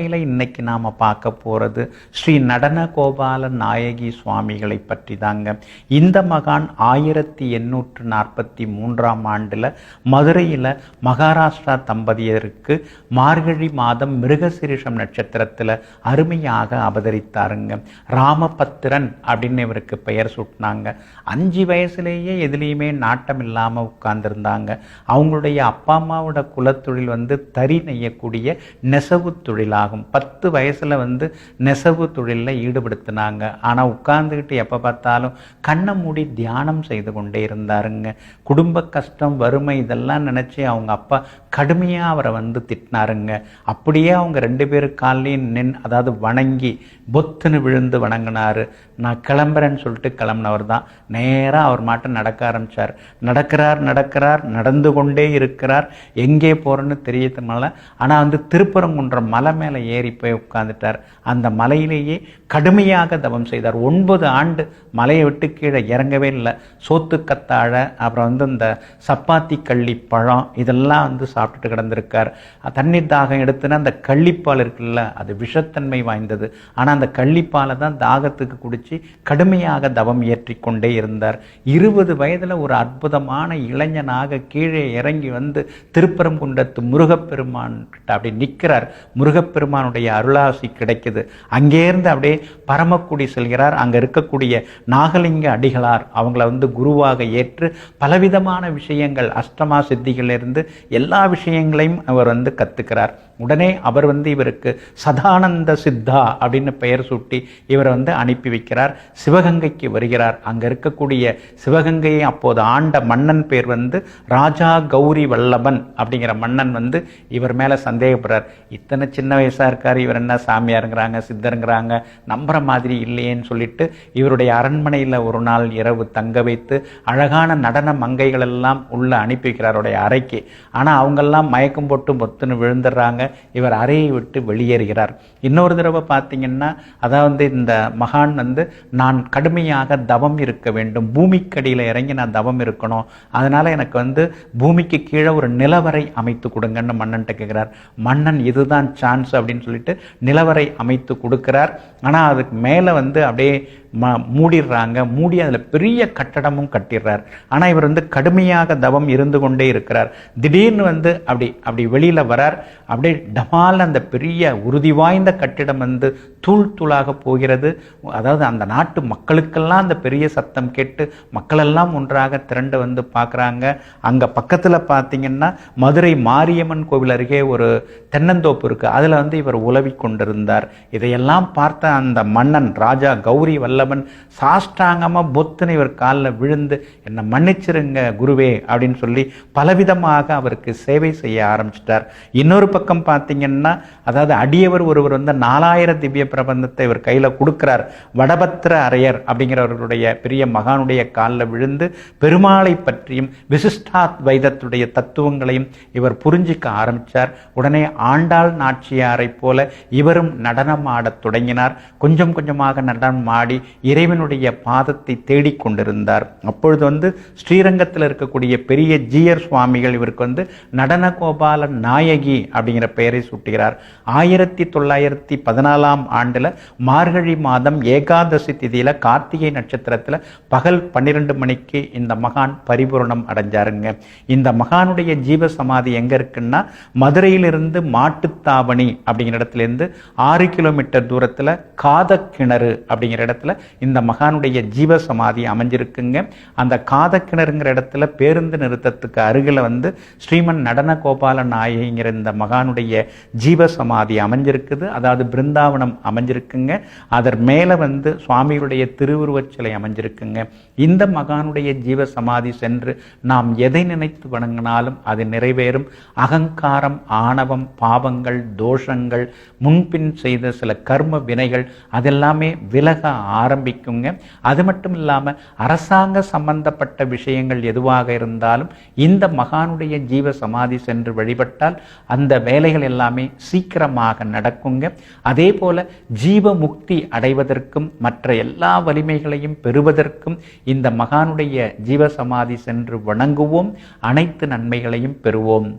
இன்னைக்கு நாம பார்க்க போறது ஸ்ரீ நடன கோபால நாயகி சுவாமிகளை பற்றி தாங்க. இந்த மகான் 1843ஆம் ஆண்டுல மதுரையில மகாராஷ்டிரா தம்பதியருக்கு மார்கழி மாதம் மிருகசிரிஷம் நட்சத்திரத்துல அருமையாக அவதரித்தாருங்க. ராமபத்திரன் அப்படின்னு இவருக்கு பெயர் சூட்டினாங்க. 5 வயசுலேயே எதுலேயுமே நாட்டம் இல்லாம உட்கார்ந்துருந்தாங்க. அவங்களுடைய அப்பா அம்மாவோட குலத்தொழில் தறி நெய்யக்கூடிய நெசவு தொழிலாகும். 10 வயசுல நெசவு தொழிலில் ஈடுபடுத்தினாங்க. ஆனால் உட்கார்ந்துக்கிட்டு எப்போ பார்த்தாலும் கண்ணை மூடி தியானம் செய்து கொண்டே இருந்தாருங்க. குடும்ப கஷ்டம், வறுமை இதெல்லாம் நினச்சி அவங்க அப்பா கடுமையாக அவரை திட்டினாருங்க. அப்படியே அவங்க 2 பேரு காலையும் அதாவது வணங்கி பொத்துன்னு விழுந்து வணங்கினாரு. நான் கிளம்புறேன்னு சொல்லிட்டு கிளம்பினவர் தான். நேராக அவர் மாட்டம் நடக்க ஆரம்பித்தார். நடக்கிறார், நடந்து கொண்டே இருக்கிறார். எங்கே போகிறேன்னு தெரியறதுனால ஆனால் திருப்பரங்குன்றம் மலை மேலே ஏறி போய் உட்கார்ந்துட்டார். அந்த மலையிலேயே கடுமையாக தவம் செய்தார். 9 ஆண்டு மலையை விட்டு கீழே இறங்கவே இல்லை. சோத்து கத்தாழை, அப்புறம் இந்த சப்பாத்தி கள்ளி பழம் இதெல்லாம் சாப்பிட்டுட்டு கிடந்திருக்கார். தண்ணீர் தாகம் எடுத்துன்னா அந்த கள்ளிப்பால் இருக்குல்ல, அது விஷத்தன்மை வாய்ந்தது. ஆனால் அந்த கள்ளிப்பாலை தான் தாகத்துக்கு குடிச்சு கடுமையாக தவம் ஏற்றி கொண்டே இருந்தார். 20 வயதுல ஒரு அற்புதமான இளைஞனாக கீழே இறங்கி திருப்பரங்குன்றத்து முருகப்பெருமான் கிட்ட அப்படி நிற்கிறார். முருகப்பெருமானுடைய அருளாசி கிடைக்குது. அங்கேருந்து அப்படியே பரமக்குடி செல்கிறார். அங்க இருக்கக்கூடிய நாகலிங்க அடிகளார் அவங்கள குருவாக ஏற்று பலவிதமான விஷயங்கள், அஷ்டமா சித்திகளிலிருந்து எல்லா விஷயங்களையும் அவர் கத்துக்கிறார். உடனே அவர் இவருக்கு சதானந்த சித்தா அப்படின்னு பெயர் சூட்டி இவரை அனுப்பி வைக்கிறார். சிவகங்கைக்கு வருகிறார். அங்க இருக்கக்கூடிய சிவகங்கையை அப்போது ஆண்ட மன்னன் பேர் ராஜா கௌரி வல்லபன் அப்படிங்கிற மன்னன் இவர் மேல சந்தேகப்படுறார். இத்தனை சின்ன வயசா இருக்காரு, இவர் என்ன சாமியாருங்கிறாங்க, சித்தருங்கிறாங்க, நம்புற மாதிரி இல்லையேன்னு சொல்லிட்டு இவருடைய அரண்மனையில் ஒரு நாள் இரவு தங்க வைத்து அழகான நடன மங்கைகள் எல்லாம் உள்ள அனுப்பி வைக்கிறார் அவருடைய அறைக்கு. ஆனா அவங்கெல்லாம் மயக்கம் போட்டு பொத்துன்னு விழுந்துடுறாங்க. இவர் அறையை விட்டு வெளியேறுகிறார். இன்னொரு தடவை பார்த்தீங்கன்னா, அதாவது இந்த மகான் நான் கடுமையாக தவம் இருக்க வேண்டும், பூமிக்கடியில் இறங்கி நான் தவம் இருக்கணும், அதனால எனக்கு பூமிக்கு கீழே ஒரு நிலவரை அமைத்து கொடுங்கன்னு மன்னன்ட்ட கேட்கிறார். மன்னன் இதுதான் சான்ஸ் அப்படின்னு சொல்லிட்டு நிலவரை அமைத்து கொடுக்கிறார். ஆனா அதுக்கு மேல அப்படியே மூடிடுறாங்க. மூடி அதுல பெரிய கட்டடமும் கட்டிடுறார். ஆனா இவர் கடுமையாக தவம் இருந்து கொண்டே இருக்கிறார். திடீர்னு அப்படி வெளியில வரார். அப்படியே டமால் அந்த பெரிய உறுதி வாய்ந்த கட்டிடம் தூள் தூளாக போகிறது. அதாவது அந்த நாட்டு மக்களுக்கெல்லாம் அந்த பெரிய சத்தம் கேட்டு மக்களெல்லாம் ஒன்றாக திரண்டு பார்க்குறாங்க. அங்க பக்கத்துல பார்த்தீங்கன்னா மதுரை மாரியம்மன் கோவில் அருகே ஒரு தென்னந்தோப்பு இருக்கு. அதுல இவர் உலவி கொண்டிருந்தார். இதையெல்லாம் பார்த்த அந்த மன்னன் ராஜா கௌரி வல்லபன் சாஷ்டாங்கமா பொத்துன்னு இவர் காலில் விழுந்து என்னை மன்னிச்சிருங்க குருவே அப்படின்னு சொல்லி பலவிதமாக அவருக்கு சேவை செய்ய ஆரம்பிச்சிட்டார். இன்னொரு பக்கம் பார்த்தீங்கன்னா, அதாவது அடியவர் ஒருவர் 4000 திவ்ய பிரபந்தத்தை இவர் கையில கொடுக்கிறார். வடபத்திர அரையர் அப்படிங்கிறவர்களுடைய பெரிய மகானுடைய காலில் விழுந்து பெருமாளை பற்றியும் விசிஷ்டாத்வைதத்துடைய தத்துவங்களையும் இவர் புரிஞ்சிக்க ஆரம்பித்தார். உடனே ஆண்டாள் நாச்சியாரை போல இவரும் நடனம் ஆடத் தொடங்கினார். கொஞ்சம் கொஞ்சமாக நடனம் ஆடி இறைவனுடைய பாதத்தை தேடிக்கொண்டிருந்தார். அப்பொழுது ஸ்ரீரங்கத்தில் இருக்கக்கூடிய பெரிய ஜீயர் சுவாமிகள் இவருக்கு நடன கோபால நாயகி அப்படிங்கிற பெயரை சூட்டுகிறார். 1914ஆம் ஆண்டுல மார்கழி மாதம் ஏகாதசி திதியில கார்த்திகை நட்சத்திரத்துல பகல் 12 மணிக்கு இந்த மகான் பரிபூரணம் அடைஞ்சாருங்க. இந்த மகானுடைய ஜீவ சமாதி எங்க இருக்குன்னா, மதுரையிலிருந்து மாட்டுத்தாவணி அப்படிங்கிற இடத்துல இருந்து 6 கிலோமீட்டர் தூரத்துல காதக்கிணறு அப்படிங்கிற இடத்துல இந்த மகானுடைய ஜீவ சமாதி அமைஞ்சிருக்குங்க. அந்த காதக்கிணறுங்கிற இடத்துல பேருந்து நிறுத்தத்துக்கு அருகில ஸ்ரீமன் நடன கோபால நாயகிங்கிற இந்த மகானுடைய ஜீவ சமாதி அமைஞ்சிருக்குது. அதாவது பிருந்தாவனம் அமைஞ்சிருக்குங்க. அதன் மேல சுவாமியுடைய திருவுருவச் சிலை அமைஞ்சிருக்குங்க. இந்த மகானுடைய ஜீவ சமாதி சென்று நாம் எதை நினைத்து வணங்கினாலும் அது நிறைவேறும். அகங்காரம், ஆணவம், பாவங்கள், தோஷங்கள், முன்பின் செய்த சில கர்ம வினைகள் அதெல்லாமே விலக ஆரம்பிக்குங்க. அது மட்டும் இல்லாம அரசாங்க சம்பந்தப்பட்ட விஷயங்கள் எதுவாக இருந்தாலும் இந்த மகானுடைய ஜீவ சமாதி சென்று வழிபட்டால் அந்த வேலைகள் எல்லாமே சீக்கிரமாக நடக்குங்க. அதே போல ஜீவ முக்தி அடைவதற்கும் மற்ற எல்லா வலிமைகளையும் பெறுவதற்கும் இந்த மகானுடைய ஜீவ சமாதி சென்று வணங்குவோம். அனைத்து நன்மைகளையும் பெறுவோம்.